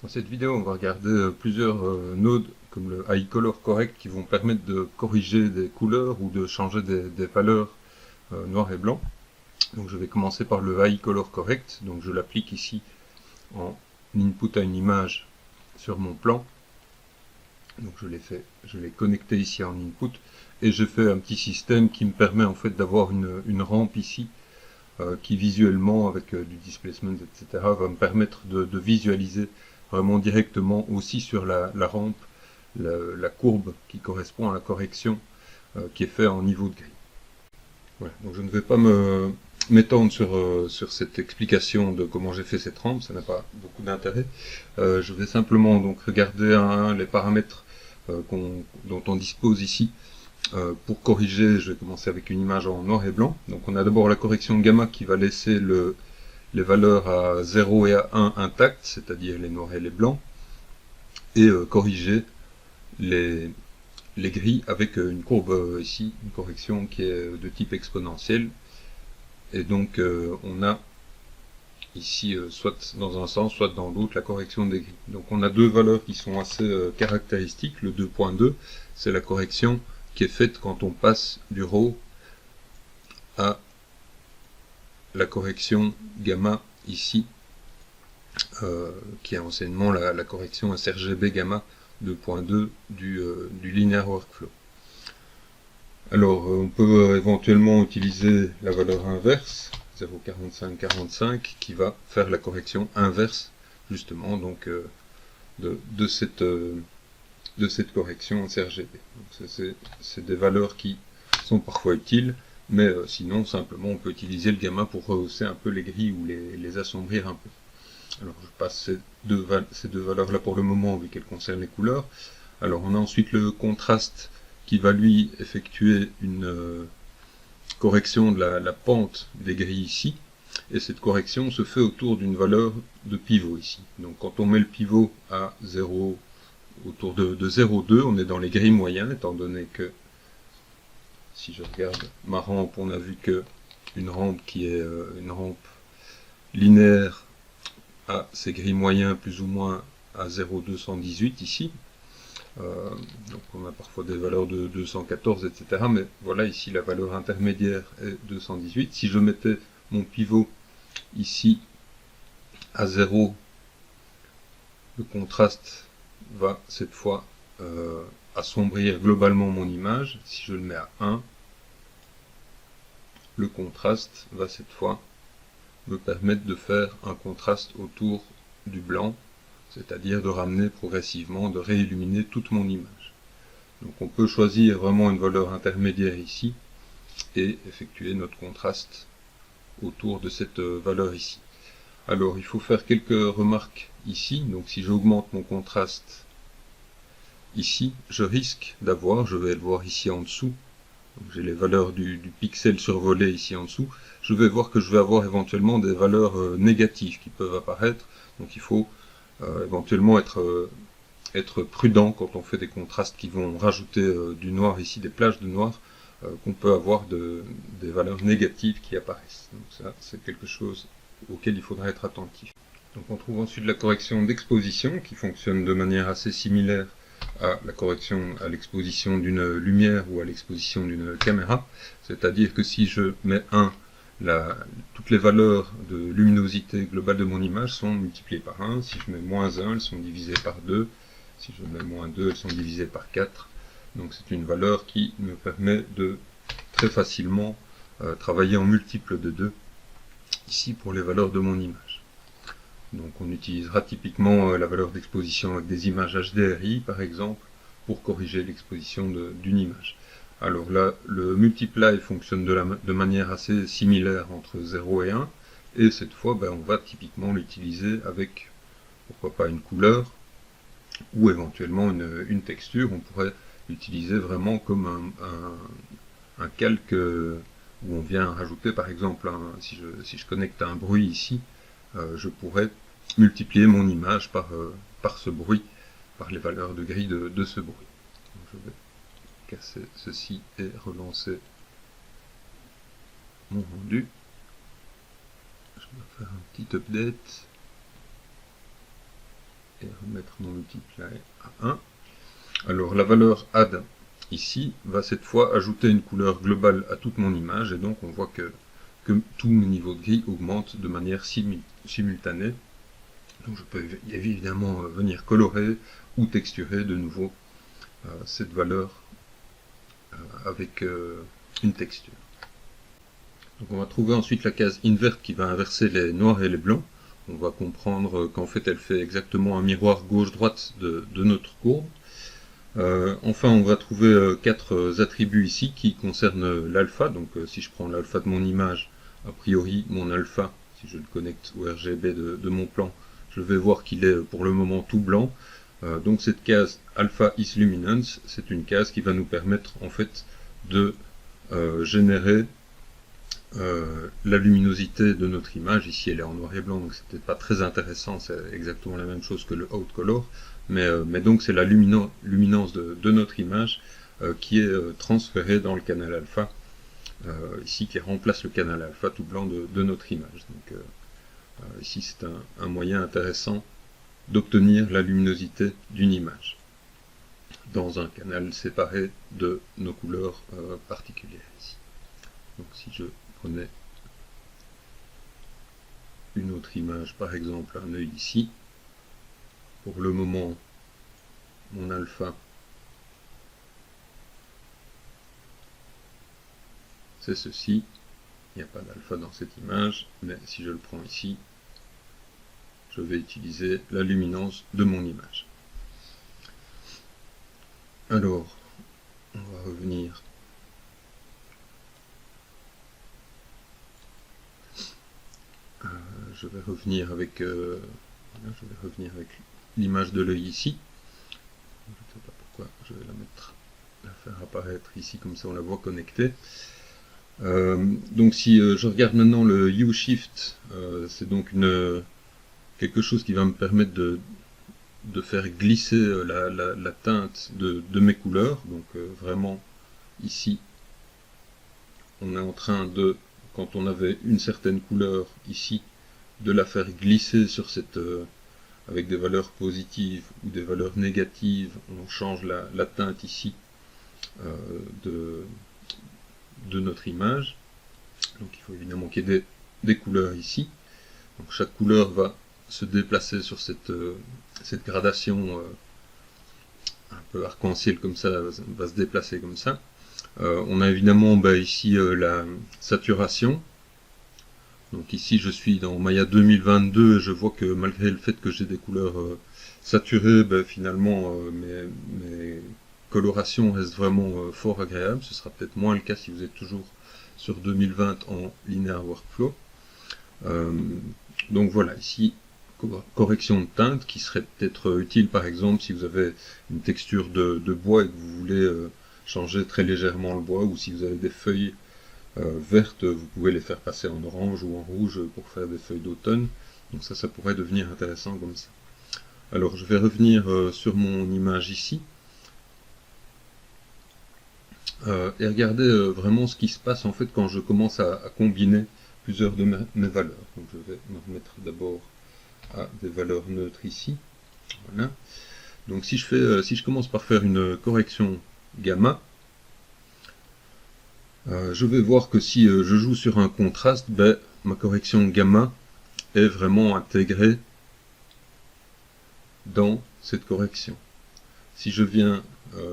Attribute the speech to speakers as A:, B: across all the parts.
A: Dans cette vidéo, on va regarder plusieurs nodes comme le High Color Correct qui vont permettre de corriger des couleurs ou de changer des valeurs noir et blanc. Donc je vais commencer par le High Color Correct. Donc je l'applique ici en input à une image sur mon plan. Donc je l'ai connecté ici en input et j'ai fait un petit système qui me permet en fait d'avoir une rampe ici qui visuellement avec du displacement etc va me permettre de visualiser vraiment directement aussi sur la rampe la courbe qui correspond à la correction qui est faite en niveau de grille. Voilà, donc je ne vais pas m'étendre sur cette explication de comment j'ai fait cette rampe, ça n'a pas beaucoup d'intérêt. Je vais simplement donc regarder un à un les paramètres dont on dispose ici. Pour corriger, je vais commencer avec une image en noir et blanc. Donc on a d'abord la correction gamma qui va laisser les valeurs à 0 et à 1 intactes, c'est-à-dire les noirs et les blancs, et corriger les gris avec une courbe ici, une correction qui est de type exponentiel. Et donc on a ici soit dans un sens, soit dans l'autre la correction des gris. Donc on a deux valeurs qui sont assez caractéristiques. Le 2.2, c'est la correction qui est faite quand on passe du RAW à la correction gamma ici, qui est anciennement la correction sRGB gamma 2.2 du linear workflow. Alors on peut éventuellement utiliser la valeur inverse 0,4545 qui va faire la correction inverse justement donc de cette correction sRGB. C'est des valeurs qui sont parfois utiles, mais sinon simplement on peut utiliser le gamma pour rehausser un peu les gris ou les assombrir un peu. Alors je passe ces deux valeurs là pour le moment vu qu'elles concernent les couleurs. Alors on a ensuite le contraste qui va lui effectuer une correction de la pente des grilles ici, et cette correction se fait autour d'une valeur de pivot ici. Donc quand on met le pivot à 0, autour de 0,2, on est dans les grilles moyens, étant donné que si je regarde ma rampe, on a vu que une rampe qui est une rampe linéaire a ses grilles moyens plus ou moins à 0,218 ici. Donc on a parfois des valeurs de 214, etc. Mais voilà, ici la valeur intermédiaire est 218. Si je mettais mon pivot ici à 0, le contraste va cette fois assombrir globalement mon image. Si je le mets à 1, le contraste va cette fois me permettre de faire un contraste autour du blanc, c'est-à-dire de ramener progressivement, de réilluminer toute mon image. Donc on peut choisir vraiment une valeur intermédiaire ici et effectuer notre contraste autour de cette valeur ici. Alors il faut faire quelques remarques ici. Donc si j'augmente mon contraste ici, je risque d'avoir, je vais le voir ici en dessous, j'ai les valeurs du pixel survolé ici en dessous, je vais voir que je vais avoir éventuellement des valeurs négatives qui peuvent apparaître. Donc il faut éventuellement être prudent quand on fait des contrastes qui vont rajouter du noir ici, des plages de noir, qu'on peut avoir des valeurs négatives qui apparaissent. Donc ça, c'est quelque chose auquel il faudra être attentif. Donc on trouve ensuite la correction d'exposition qui fonctionne de manière assez similaire à la correction à l'exposition d'une lumière ou à l'exposition d'une caméra. C'est-à-dire que si je mets 1, toutes les valeurs de luminosité globale de mon image sont multipliées par 1. Si je mets moins 1, elles sont divisées par 2. Si je mets moins 2, elles sont divisées par 4. Donc c'est une valeur qui me permet de très facilement travailler en multiple de 2, ici pour les valeurs de mon image. Donc on utilisera typiquement la valeur d'exposition avec des images HDRI par exemple, pour corriger l'exposition d'une image. Alors là, le multiply fonctionne de manière assez similaire entre 0 et 1, et cette fois on va typiquement l'utiliser avec, pourquoi pas, une couleur, ou éventuellement une texture. On pourrait l'utiliser vraiment comme un calque où on vient rajouter par exemple, si je connecte un bruit ici, je pourrais multiplier mon image par ce bruit, par les valeurs de grille de ce bruit. Donc je vais casser ceci et relancer mon rendu. Je vais faire un petit update. et remettre mon multiply à 1. Alors la valeur add ici va cette fois ajouter une couleur globale à toute mon image, et donc on voit que tous mes niveaux de gris augmentent de manière simultanée. Donc je peux évidemment venir colorer ou texturer de nouveau cette valeur avec une texture. Donc on va trouver ensuite la case invert qui va inverser les noirs et les blancs. On va comprendre qu'en fait elle fait exactement un miroir gauche-droite de notre courbe. Enfin on va trouver 4 attributs ici qui concernent l'alpha. Donc si je prends l'alpha de mon image, a priori mon alpha, si je le connecte au RGB de mon plan, je vais voir qu'il est pour le moment tout blanc. Donc cette case alpha is luminance, c'est une case qui va nous permettre en fait de générer la luminosité de notre image. Ici elle est en noir et blanc, donc c'est peut-être pas très intéressant, c'est exactement la même chose que le outcolor, mais donc c'est la luminance de notre image qui est transférée dans le canal alpha, ici qui remplace le canal alpha tout blanc de notre image. Donc ici c'est un moyen intéressant d'obtenir la luminosité d'une image dans un canal séparé de nos couleurs particulières ici. Donc si je prenais une autre image, par exemple un œil ici, pour le moment mon alpha c'est ceci, il n'y a pas d'alpha dans cette image, mais si je le prends ici, je vais utiliser la luminance de mon image. Alors, on va revenir je vais revenir avec l'image de l'œil ici. Je ne sais pas pourquoi, je vais la faire apparaître ici, comme ça on la voit connectée. Donc si je regarde maintenant le Hue Shift, c'est donc quelque chose qui va me permettre de faire glisser la teinte de mes couleurs. Donc vraiment ici on est en train de, quand on avait une certaine couleur ici, de la faire glisser sur cette avec des valeurs positives ou des valeurs négatives. On change la teinte ici de notre image. Donc il faut évidemment qu'il y ait des couleurs ici. Donc chaque couleur va se déplacer sur cette gradation un peu arc-en-ciel comme ça, va se déplacer comme ça. On a évidemment ici la saturation. Donc ici je suis dans Maya 2022 et je vois que malgré le fait que j'ai des couleurs saturées, finalement mes colorations restent vraiment fort agréables. Ce sera peut-être moins le cas si vous êtes toujours sur 2020 en linear workflow. Donc voilà, ici correction de teinte qui serait peut-être utile par exemple si vous avez une texture de bois et que vous voulez changer très légèrement le bois, ou si vous avez des feuilles vertes, vous pouvez les faire passer en orange ou en rouge pour faire des feuilles d'automne. Donc ça pourrait devenir intéressant comme ça. Alors je vais revenir sur mon image ici et regarder vraiment ce qui se passe en fait quand je commence à combiner plusieurs de mes valeurs. Donc je vais me remettre d'abord à des valeurs neutres ici. Voilà. Donc si je commence par faire une correction gamma, je vais voir que si je joue sur un contraste, ma correction gamma est vraiment intégrée dans cette correction. Si je viens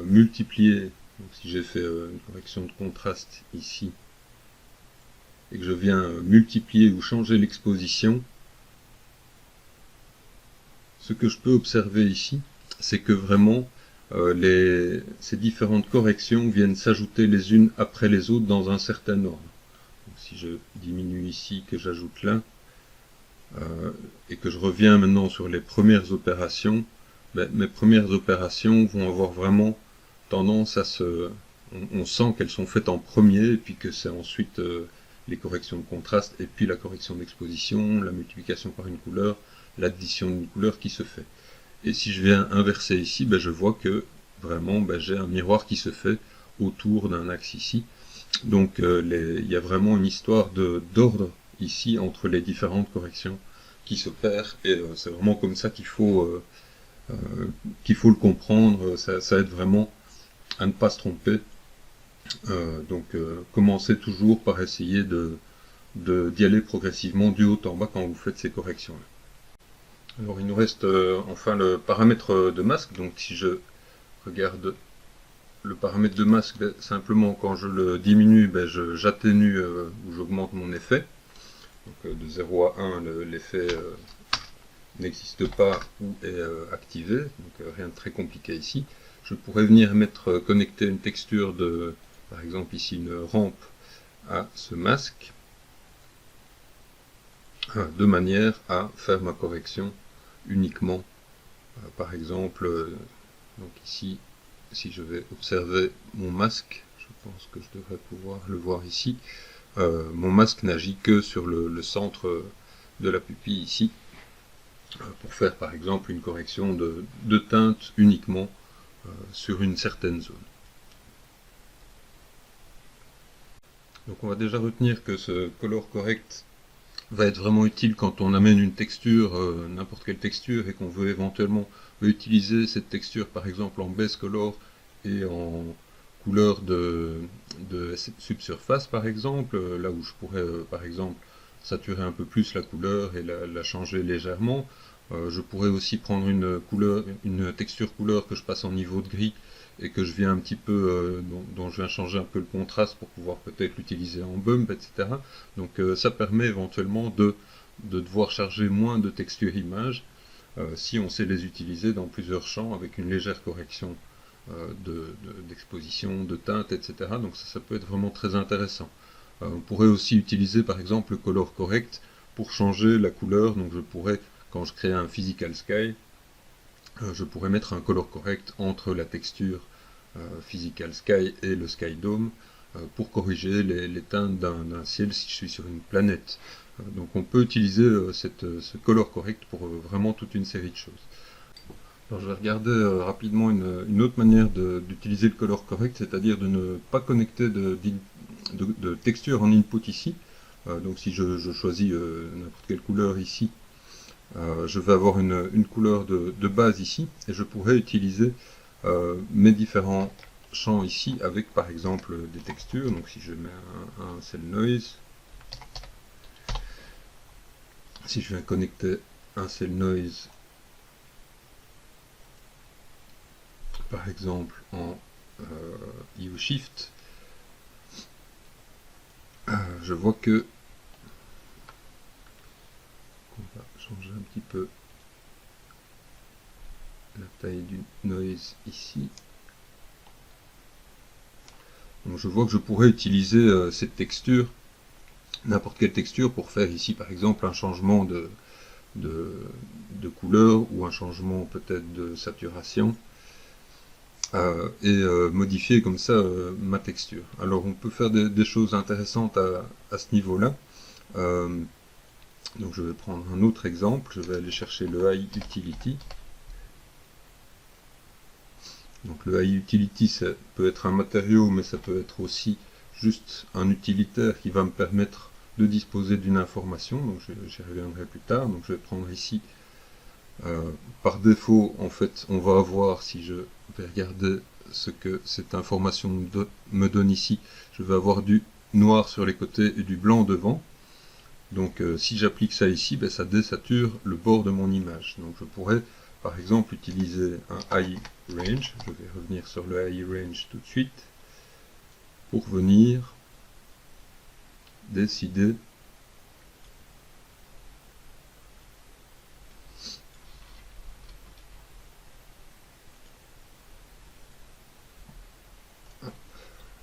A: multiplier, donc si j'ai fait une correction de contraste ici, et que je viens multiplier ou changer l'exposition, ce que je peux observer ici, c'est que vraiment ces différentes corrections viennent s'ajouter les unes après les autres dans un certain ordre. Donc, si je diminue ici, que j'ajoute là, et que je reviens maintenant sur les premières opérations, mes premières opérations vont avoir vraiment tendance à on sent qu'elles sont faites en premier, et puis que c'est ensuite les corrections de contraste, et puis la correction d'exposition, la multiplication par une couleur, l'addition d'une couleur qui se fait. Et si je viens inverser ici, je vois que vraiment j'ai un miroir qui se fait autour d'un axe ici. Donc il y a vraiment une histoire d'ordre ici entre les différentes corrections qui s'opèrent, et c'est vraiment comme ça qu'il faut qu'il faut le comprendre, ça aide vraiment à ne pas se tromper. Commencez toujours par essayer d'y aller progressivement du haut en bas quand vous faites ces corrections-là. Alors il nous reste enfin le paramètre de masque. Donc si je regarde le paramètre de masque, simplement quand je le diminue, j'atténue ou j'augmente mon effet. Donc de 0 à 1, l'effet n'existe pas ou est activé, donc rien de très compliqué ici. Je pourrais venir connecter une texture de, par exemple ici une rampe à ce masque, de manière à faire ma correction uniquement. Par exemple, donc ici, si je vais observer mon masque, je pense que je devrais pouvoir le voir ici, mon masque n'agit que sur le centre de la pupille ici, pour faire par exemple une correction de teinte uniquement sur une certaine zone. Donc on va déjà retenir que ce color correct va être vraiment utile quand on amène une texture, n'importe quelle texture, et qu'on veut éventuellement utiliser cette texture par exemple en base color et en couleur de subsurface par exemple, là où je pourrais par exemple saturer un peu plus la couleur et la changer légèrement. Je pourrais aussi prendre une texture couleur que je passe en niveau de gris et que je viens un petit peu, dont je viens changer un peu le contraste pour pouvoir peut-être l'utiliser en bump, etc. Donc ça permet éventuellement de devoir charger moins de textures images si on sait les utiliser dans plusieurs champs avec une légère correction d'exposition, de teinte, etc. Donc ça peut être vraiment très intéressant. On pourrait aussi utiliser par exemple le color correct pour changer la couleur. Donc je pourrais, quand je crée un physical sky, je pourrais mettre un color correct entre la texture physical sky et le sky dome pour corriger les teintes d'un ciel si je suis sur une planète. Donc on peut utiliser ce color correct pour vraiment toute une série de choses. Alors je vais regarder rapidement une autre manière d'utiliser le color correct, c'est-à-dire de ne pas connecter de texture en input ici. Donc si je choisis n'importe quelle couleur ici, je vais avoir une couleur de base ici, et je pourrais utiliser mes différents champs ici avec par exemple des textures. Donc si je mets un cell noise, si je viens connecter un cell noise par exemple en hue shift, je vois que on va changer un petit peu la taille du noise ici. Donc je vois que je pourrais utiliser cette texture, n'importe quelle texture, pour faire ici par exemple un changement de couleur ou un changement peut-être de saturation et modifier comme ça ma texture. Alors on peut faire des choses intéressantes à ce niveau-là. Donc je vais prendre un autre exemple, je vais aller chercher le High Utility. Donc le High Utility, ça peut être un matériau, mais ça peut être aussi juste un utilitaire qui va me permettre de disposer d'une information. Donc j'y reviendrai plus tard. Donc je vais prendre ici, par défaut, en fait, on va avoir, si je vais regarder ce que cette information me donne ici, je vais avoir du noir sur les côtés et du blanc devant. Donc si j'applique ça ici, ça désature le bord de mon image. Donc je pourrais par exemple utiliser un high range. Je vais revenir sur le high range tout de suite pour venir décider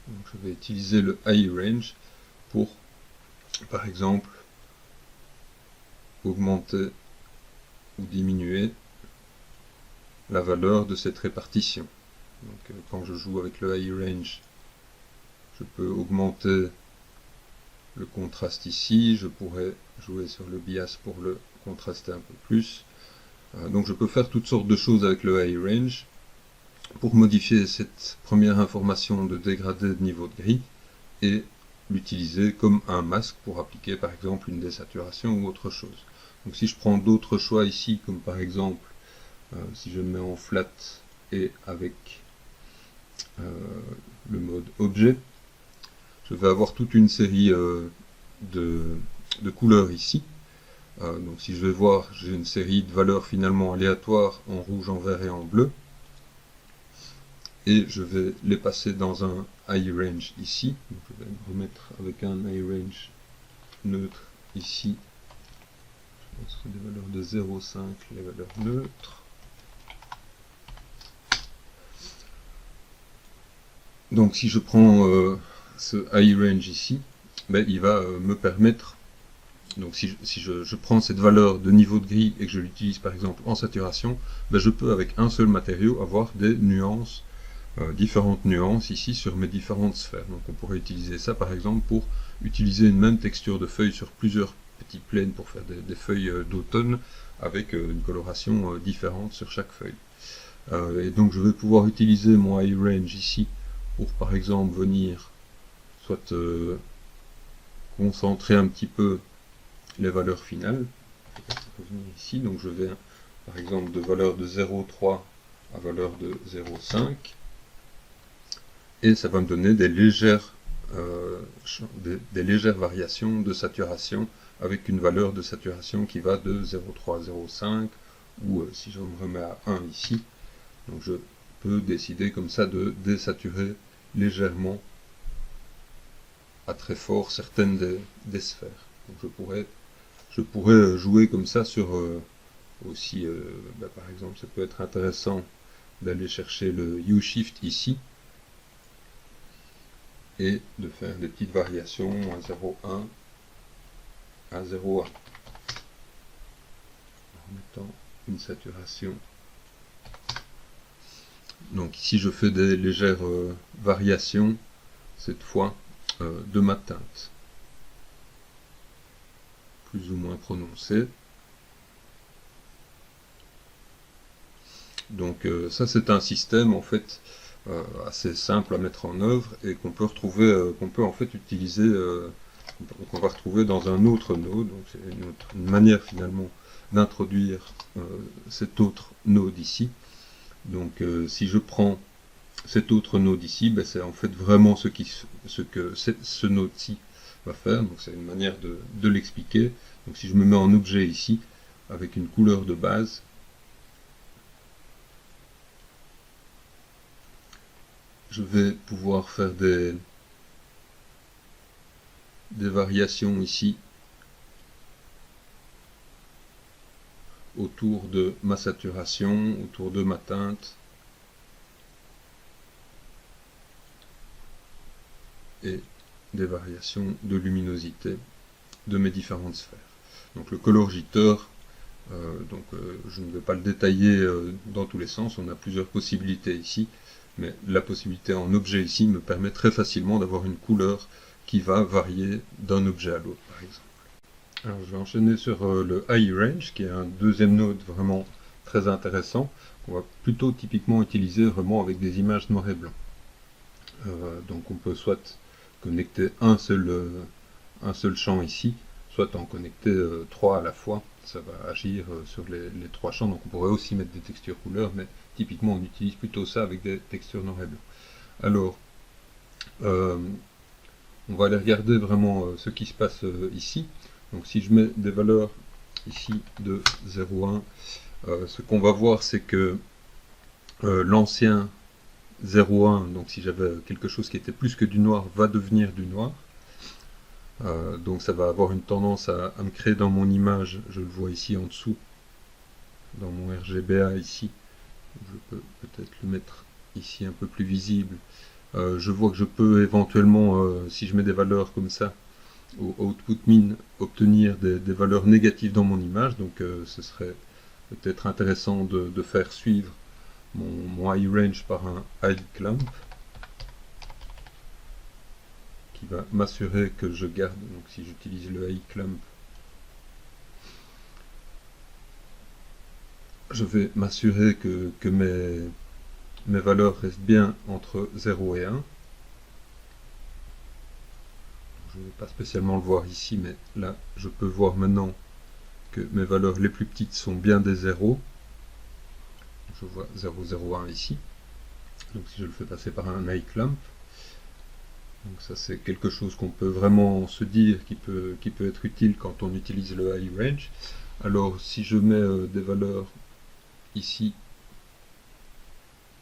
A: donc je vais utiliser le high range pour par exemple augmenter ou diminuer la valeur de cette répartition. Donc quand je joue avec le high range, je peux augmenter le contraste ici, je pourrais jouer sur le bias pour le contraster un peu plus. Donc je peux faire toutes sortes de choses avec le high range pour modifier cette première information de dégradé de niveau de gris et l'utiliser comme un masque pour appliquer par exemple une désaturation ou autre chose. Donc si je prends d'autres choix ici, comme par exemple Si je le mets en flat et avec le mode objet, je vais avoir toute une série de couleurs ici. Donc si je vais voir, j'ai une série de valeurs finalement aléatoires en rouge, en vert et en bleu. Et je vais les passer dans un high range ici. Donc je vais me remettre avec un high range neutre ici. Je pense que des valeurs de 0,5, les valeurs neutres. Donc si je prends ce high range ici, ben, il va me permettre, donc si je prends cette valeur de niveau de gris et que je l'utilise par exemple en saturation, ben, je peux avec un seul matériau avoir des nuances, différentes nuances ici sur mes différentes sphères. Donc on pourrait utiliser ça par exemple pour utiliser une même texture de feuilles sur plusieurs petits plaines pour faire des feuilles d'automne avec une coloration différente sur chaque feuille. Et donc je vais pouvoir utiliser mon high range ici pour par exemple venir soit concentrer un petit peu les valeurs finales. Revenir ici, donc je vais par exemple de valeur de 0,3 à valeur de 0,5 et ça va me donner des légères variations de saturation avec une valeur de saturation qui va de 0,3 à 0,5 ou si je me remets à 1 ici, donc je peux décider comme ça de désaturer légèrement à très fort certaines des sphères. Donc je pourrais jouer comme ça sur aussi, par exemple, ça peut être intéressant d'aller chercher le U-Shift ici et de faire des petites variations à 0,1 à 0,1 en mettant une saturation. Donc ici je fais des légères variations cette fois de ma teinte, plus ou moins prononcée. Donc ça c'est un système en fait assez simple à mettre en œuvre et qu'on peut retrouver, qu'on peut en fait utiliser, qu'on va retrouver dans un autre node. Donc c'est une manière finalement d'introduire cet autre node ici. Donc si je prends cet autre node ici, ben, c'est en fait vraiment ce que ce node-ci va faire. Donc c'est une manière de l'expliquer. Donc si je me mets en objet ici, avec une couleur de base, je vais pouvoir faire des variations ici autour de ma saturation, autour de ma teinte, et des variations de luminosité de mes différentes sphères. Donc le colorigiteur, je ne vais pas le détailler dans tous les sens, on a plusieurs possibilités ici, mais la possibilité en objet ici me permet très facilement d'avoir une couleur qui va varier d'un objet à l'autre par exemple. Alors je vais enchaîner sur le high range qui est un deuxième node vraiment très intéressant qu'on va plutôt typiquement utiliser vraiment avec des images noir et blanc. Donc on peut soit connecter un seul champ ici, soit en connecter 3 à la fois. Ça va agir sur les 3 champs, donc on pourrait aussi mettre des textures couleurs, mais typiquement on utilise plutôt ça avec des textures noir et blanc. Alors, on va aller regarder vraiment ce qui se passe ici. Donc si je mets des valeurs ici de 0,1, ce qu'on va voir c'est que l'ancien 0,1, donc si j'avais quelque chose qui était plus que du noir, va devenir du noir. Donc ça va avoir une tendance à me créer dans mon image, je le vois ici en dessous, dans mon RGBA ici, je peux peut-être le mettre ici un peu plus visible. Je vois que je peux éventuellement, si je mets des valeurs comme ça, au output min, obtenir des valeurs négatives dans mon image, donc ce serait peut-être intéressant de faire suivre mon high range par un high clamp qui va m'assurer que je garde, donc si j'utilise le high clamp, je vais m'assurer que mes valeurs restent bien entre 0 et 1. Je ne vais pas spécialement le voir ici, mais là je peux voir maintenant que mes valeurs les plus petites sont bien des 0. je vois 0,01 ici. Donc si je le fais passer par un eye clamp, donc ça c'est quelque chose qu'on peut vraiment se dire qui peut être utile quand on utilise le eye range. Alors si je mets des valeurs ici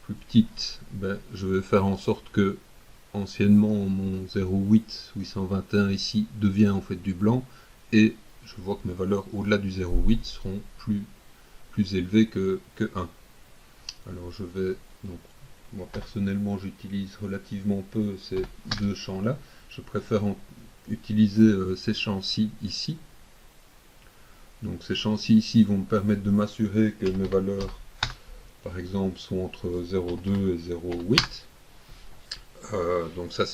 A: plus petites, je vais faire en sorte que anciennement mon 0,8 821 ici devient en fait du blanc, et je vois que mes valeurs au-delà du 0,8 seront plus élevées que 1. Alors je vais donc, moi personnellement j'utilise relativement peu ces deux champs là, je préfère utiliser ces champs-ci ici. Donc ces champs-ci ici vont me permettre de m'assurer que mes valeurs par exemple sont entre 0,2 et 0,8. Donc ça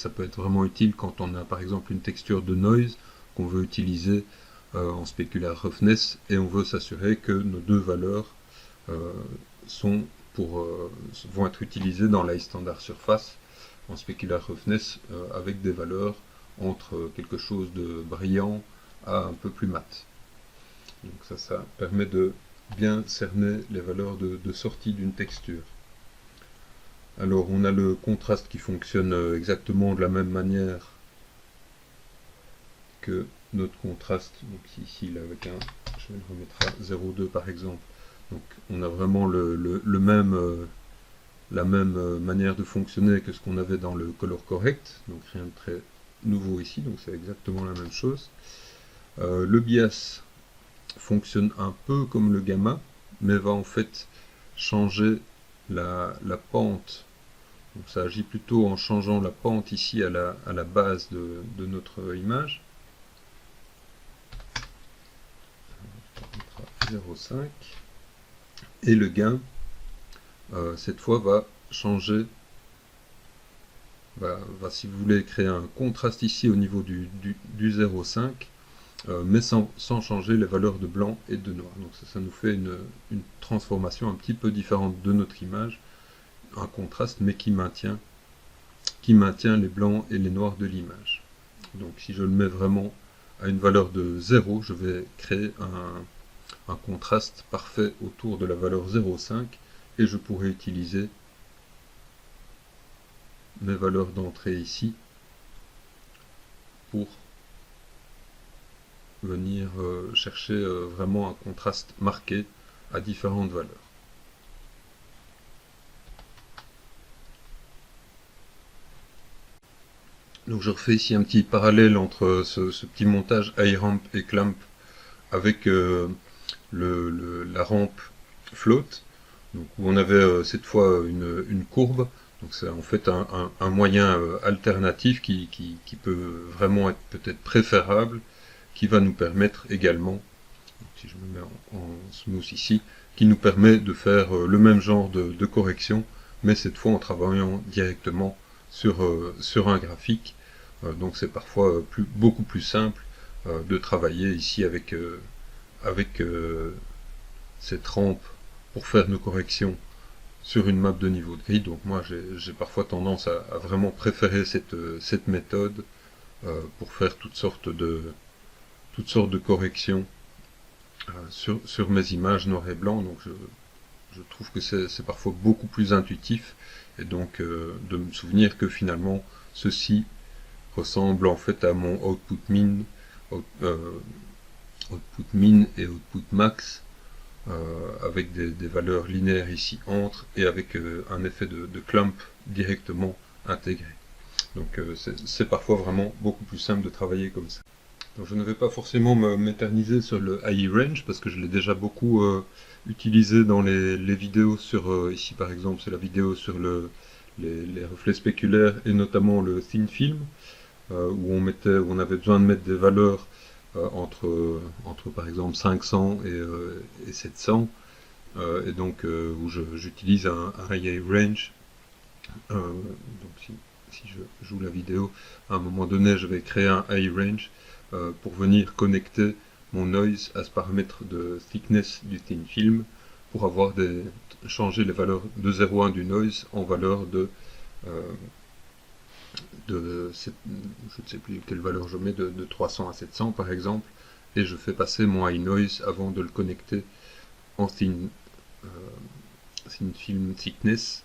A: peut être vraiment utile quand on a par exemple une texture de noise qu'on veut utiliser en specular roughness, et on veut s'assurer que nos deux valeurs vont être utilisées dans l'eye standard surface en specular roughness avec des valeurs entre quelque chose de brillant à un peu plus mat. Donc ça permet de bien cerner les valeurs de sortie d'une texture. Alors on a le contraste qui fonctionne exactement de la même manière que notre contraste. Donc ici là, avec je vais le remettre à 0,2 par exemple. Donc on a vraiment la même manière de fonctionner que ce qu'on avait dans le color correct. Donc rien de très nouveau ici, donc c'est exactement la même chose. Le bias fonctionne un peu comme le gamma, mais va en fait changer la pente. Donc ça agit plutôt en changeant la pente ici à la base de notre image. 0,5. Et le gain, cette fois, va changer, si vous voulez, créer un contraste ici au niveau du 0,5, mais sans changer les valeurs de blanc et de noir. Donc ça nous fait une transformation un petit peu différente de notre image, un contraste, mais qui maintient les blancs et les noirs de l'image. Donc si je le mets vraiment à une valeur de 0, je vais créer un contraste parfait autour de la valeur 0,5, et je pourrais utiliser mes valeurs d'entrée ici pour venir chercher vraiment un contraste marqué à différentes valeurs. Donc je refais ici un petit parallèle entre ce petit montage eye ramp et clamp avec la rampe float, donc où on avait cette fois une courbe. Donc c'est en fait un moyen alternatif qui peut vraiment être peut-être préférable, qui va nous permettre également, donc si je me mets en smooth ici, qui nous permet de faire le même genre de correction, mais cette fois en travaillant directement sur un graphique. Donc c'est parfois beaucoup plus simple de travailler ici avec cette rampe pour faire nos corrections sur une map de niveau de grid. Donc moi j'ai parfois tendance à vraiment préférer cette méthode pour faire toutes sortes de corrections sur mes images noir et blanc. Donc je trouve que c'est parfois beaucoup plus intuitif, et donc de me souvenir que finalement ceci ressemble en fait à mon output min et output max, avec des valeurs linéaires ici entre, et avec un effet de clamp directement intégré. Donc c'est parfois vraiment beaucoup plus simple de travailler comme ça. Donc je ne vais pas forcément m'éterniser sur le eye range parce que je l'ai déjà beaucoup utilisé dans les vidéos sur, ici par exemple c'est la vidéo sur les reflets spéculaires et notamment le thin film, où on avait besoin de mettre des valeurs entre par exemple 500 et 700, et donc où j'utilise un eye range. Donc si je joue la vidéo, à un moment donné je vais créer un eye range pour venir connecter mon noise à ce paramètre de thickness du thin film, pour avoir changer les valeurs de 0,1 du noise en valeur je ne sais plus quelle valeur je mets, de 300 à 700 par exemple, et je fais passer mon high noise avant de le connecter en thin film thickness,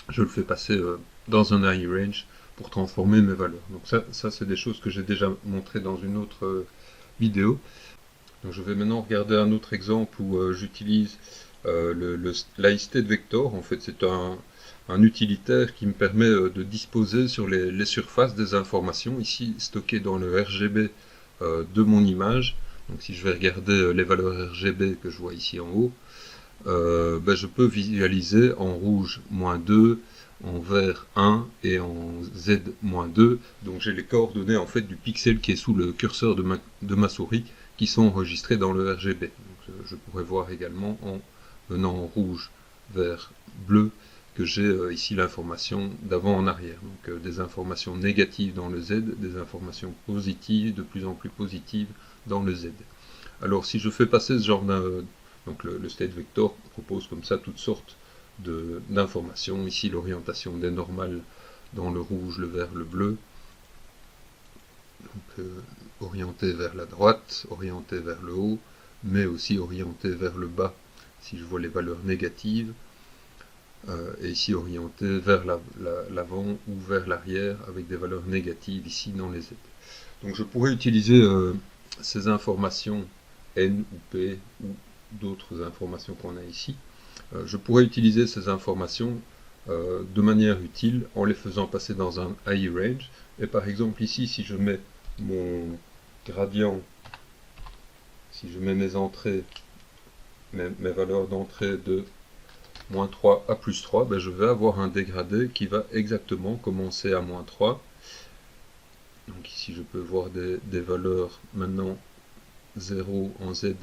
A: je le fais passer dans un high range pour transformer mes valeurs. Donc ça c'est des choses que j'ai déjà montré dans une autre vidéo. Donc je vais maintenant regarder un autre exemple où j'utilise l'iState Vector. En fait, c'est un utilitaire qui me permet de disposer sur les surfaces des informations, ici stockées dans le RGB de mon image. Donc si je vais regarder les valeurs RGB que je vois ici en haut, je peux visualiser en rouge -2, en vert 1 et en Z -2. Donc j'ai les coordonnées en fait du pixel qui est sous le curseur de ma souris qui sont enregistrées dans le RGB. Donc, je pourrais voir également en venant en rouge, vert, bleu que j'ai ici l'information d'avant en arrière. Donc des informations négatives dans le Z, des informations positives, de plus en plus positives dans le Z. Alors si je fais passer ce genre donc le state vector propose comme ça toutes sortes d'informations. Ici l'orientation des normales dans le rouge, le vert, le bleu. Donc orienté vers la droite, orienté vers le haut, mais aussi orienté vers le bas si je vois les valeurs négatives. Et ici orienté vers l'avant ou vers l'arrière avec des valeurs négatives ici dans les Z. Donc je pourrais utiliser ces informations N ou P ou d'autres informations qu'on a ici. Je pourrais utiliser ces informations de manière utile en les faisant passer dans un high range. Et par exemple ici, si je mets mon gradient, si je mets mes entrées, mes valeurs d'entrée de -3 à +3, je vais avoir un dégradé qui va exactement commencer à -3. Donc ici je peux voir des valeurs maintenant 0 en Z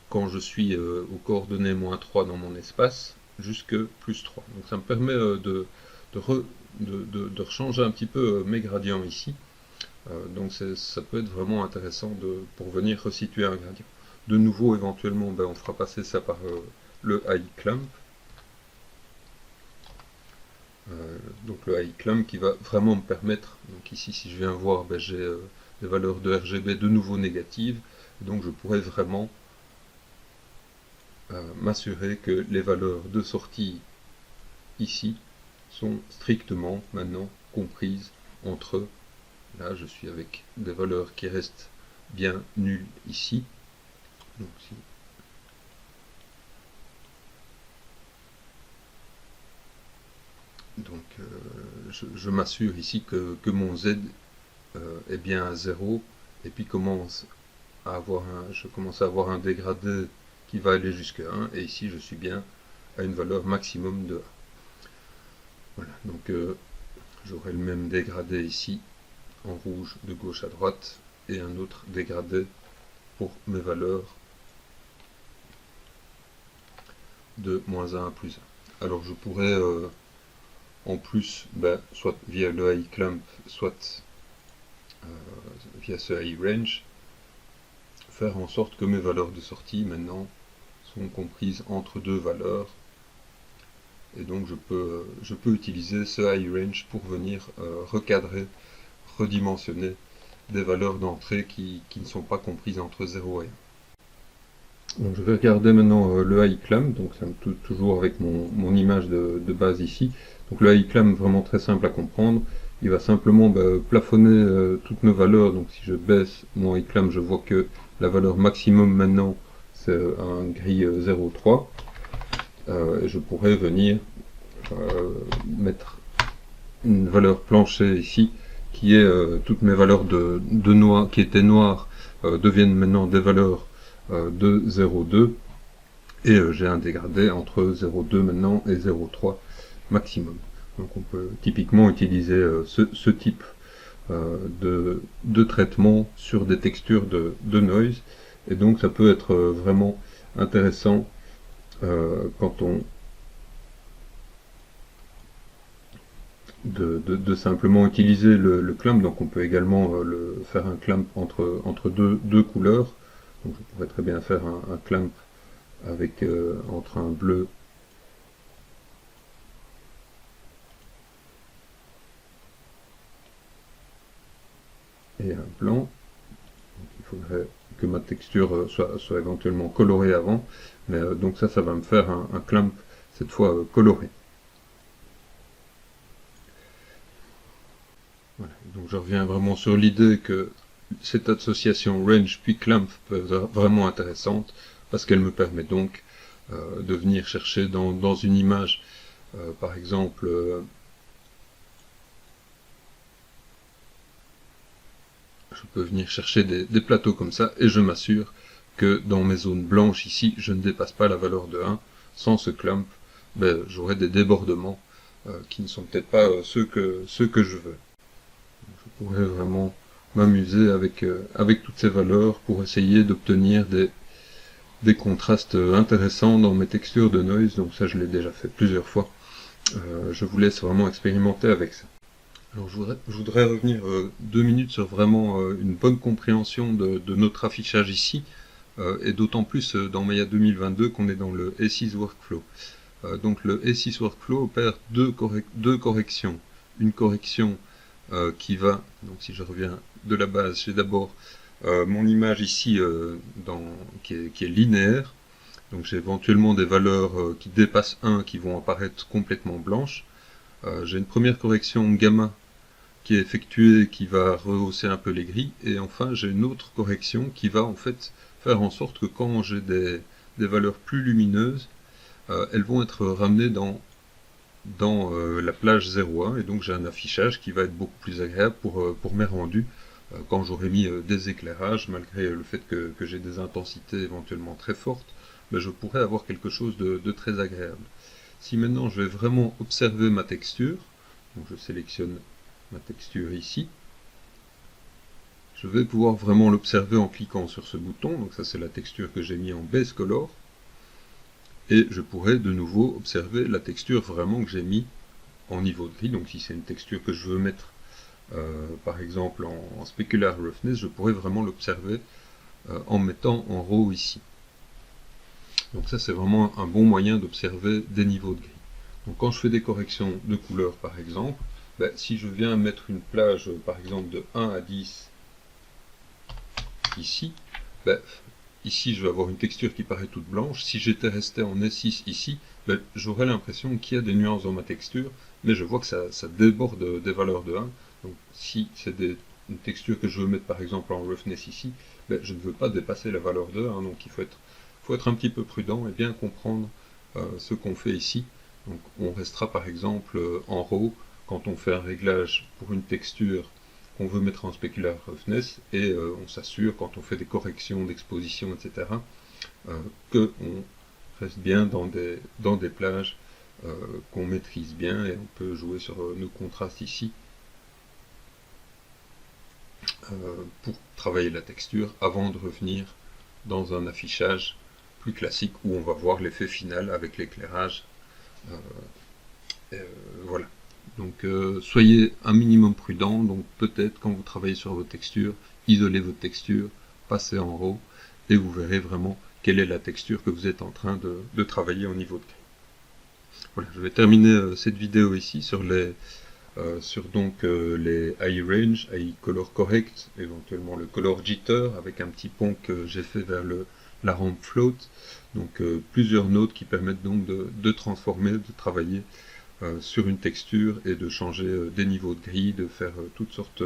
A: quand je suis aux coordonnées -3 dans mon espace, jusque +3. Donc ça me permet de rechanger un petit peu mes gradients ici. Donc ça peut être vraiment intéressant pour venir resituer un gradient. De nouveau, éventuellement, on fera passer ça par le iClamp. Donc le iClamp qui va vraiment me permettre, donc ici si je viens voir, j'ai des valeurs de RGB de nouveau négatives, donc je pourrais vraiment m'assurer que les valeurs de sortie ici sont strictement maintenant comprises entre eux. Là je suis avec des valeurs qui restent bien nulles ici. Donc, je m'assure ici que mon Z est bien à 0 et puis je commence à avoir un dégradé qui va aller jusqu'à 1 et ici je suis bien à une valeur maximum de 1. Voilà, donc j'aurai le même dégradé ici en rouge de gauche à droite et un autre dégradé pour mes valeurs de -1 à +1. Alors je pourrais en plus, soit via le iClamp, soit via ce iRange, faire en sorte que mes valeurs de sortie maintenant sont comprises entre deux valeurs. Et donc je peux utiliser ce iRange pour venir recadrer, redimensionner des valeurs d'entrée qui ne sont pas comprises entre 0 et 1. Donc je vais regarder maintenant le iClamp, donc ça me toujours avec mon image de base ici. Donc le iClamp vraiment très simple à comprendre. Il va simplement plafonner toutes nos valeurs. Donc si je baisse mon iClamp, je vois que la valeur maximum maintenant c'est un gris 0,3. Je pourrais venir mettre une valeur plancher ici qui est toutes mes valeurs de noir qui étaient noires deviennent maintenant des valeurs de 0,2 et j'ai un dégradé entre 0,2 maintenant et 0,3 maximum. Donc on peut typiquement utiliser ce type de traitement sur des textures de noise, et donc ça peut être vraiment intéressant quand on de simplement utiliser le clamp. Donc on peut également faire un clamp entre deux couleurs. Donc je pourrais très bien faire un clamp avec entre un bleu et un blanc. Donc, il faudrait que ma texture soit éventuellement colorée avant, mais donc ça va me faire un clamp cette fois coloré. Voilà. Donc je reviens vraiment sur l'idée que cette association range puis clamp peut être vraiment intéressante parce qu'elle me permet donc de venir chercher dans une image, par exemple, je peux venir chercher des plateaux comme ça et je m'assure que dans mes zones blanches ici, je ne dépasse pas la valeur de 1. Sans ce clamp, j'aurai des débordements qui ne sont peut-être pas ceux que je veux. Je pourrais vraiment m'amuser avec toutes ces valeurs pour essayer d'obtenir des contrastes intéressants dans mes textures de noise. Donc ça, je l'ai déjà fait plusieurs fois. Je vous laisse vraiment expérimenter avec ça. Alors je voudrais revenir 2 minutes sur vraiment une bonne compréhension de notre affichage ici, et d'autant plus dans Maya 2022 qu'on est dans le A6 Workflow. Donc le A6 Workflow opère deux corrections. Une correction qui va, donc si je reviens de la base, j'ai d'abord mon image ici qui est linéaire, donc j'ai éventuellement des valeurs qui dépassent 1 qui vont apparaître complètement blanches. J'ai une première correction gamma qui est effectuée, qui va rehausser un peu les gris, et enfin j'ai une autre correction qui va en fait faire en sorte que quand j'ai des valeurs plus lumineuses, elles vont être ramenées dans la plage 0,1, et donc j'ai un affichage qui va être beaucoup plus agréable pour mes rendus, quand j'aurai mis des éclairages, malgré le fait que j'ai des intensités éventuellement très fortes, je pourrais avoir quelque chose de très agréable. Si maintenant je vais vraiment observer ma texture, donc je sélectionne ma texture ici, je vais pouvoir vraiment l'observer en cliquant sur ce bouton, donc ça c'est la texture que j'ai mis en base color, et je pourrais de nouveau observer la texture vraiment que j'ai mis en niveau de gris. Donc si c'est une texture que je veux mettre par exemple en specular roughness, je pourrais vraiment l'observer en mettant en RAW ici. Donc ça c'est vraiment un bon moyen d'observer des niveaux de gris. Donc quand je fais des corrections de couleurs par exemple, si je viens mettre une plage par exemple de 1 à 10 ici, ici je vais avoir une texture qui paraît toute blanche. Si j'étais resté en S6 ici, j'aurais l'impression qu'il y a des nuances dans ma texture, mais je vois que ça déborde des valeurs de 1. Donc si c'est une texture que je veux mettre par exemple en roughness ici, je ne veux pas dépasser la valeur de 1, donc il faut être un petit peu prudent et bien comprendre ce qu'on fait ici. Donc on restera par exemple en RAW quand on fait un réglage pour une texture qu'on veut mettre en specular roughness, et on s'assure quand on fait des corrections d'exposition, etc., qu'on reste bien dans des plages qu'on maîtrise bien, et on peut jouer sur nos contrastes ici pour travailler la texture avant de revenir dans un affichage plus classique où on va voir l'effet final avec l'éclairage. Voilà. Donc soyez un minimum prudent, donc peut-être quand vous travaillez sur vos textures, isolez votre texture, passez en RAW, et vous verrez vraiment quelle est la texture que vous êtes en train de travailler au niveau de gris. Voilà, je vais terminer cette vidéo ici sur les high range, high color correct, éventuellement le color jitter, avec un petit pont que j'ai fait vers la rampe float, donc plusieurs nodes qui permettent donc de transformer, de travailler sur une texture et de changer des niveaux de gris, de faire toutes sortes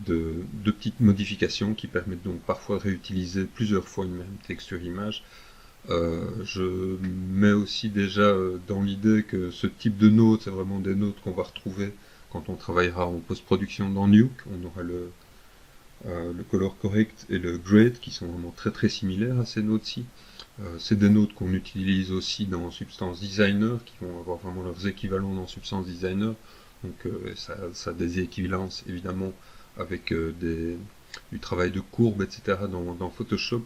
A: de petites modifications qui permettent donc parfois de réutiliser plusieurs fois une même texture image. Je mets aussi déjà dans l'idée que ce type de notes, c'est vraiment des notes qu'on va retrouver quand on travaillera en post-production dans Nuke. On aura le color correct et le grade qui sont vraiment très très similaires à ces notes-ci. C'est des notes qu'on utilise aussi dans Substance Designer, qui vont avoir vraiment leurs équivalents dans Substance Designer. Donc ça a des équivalences évidemment avec du travail de courbe, etc. dans Photoshop.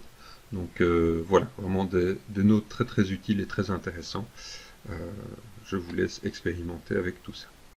A: Donc voilà, vraiment des notes très très utiles et très intéressants. Je vous laisse expérimenter avec tout ça.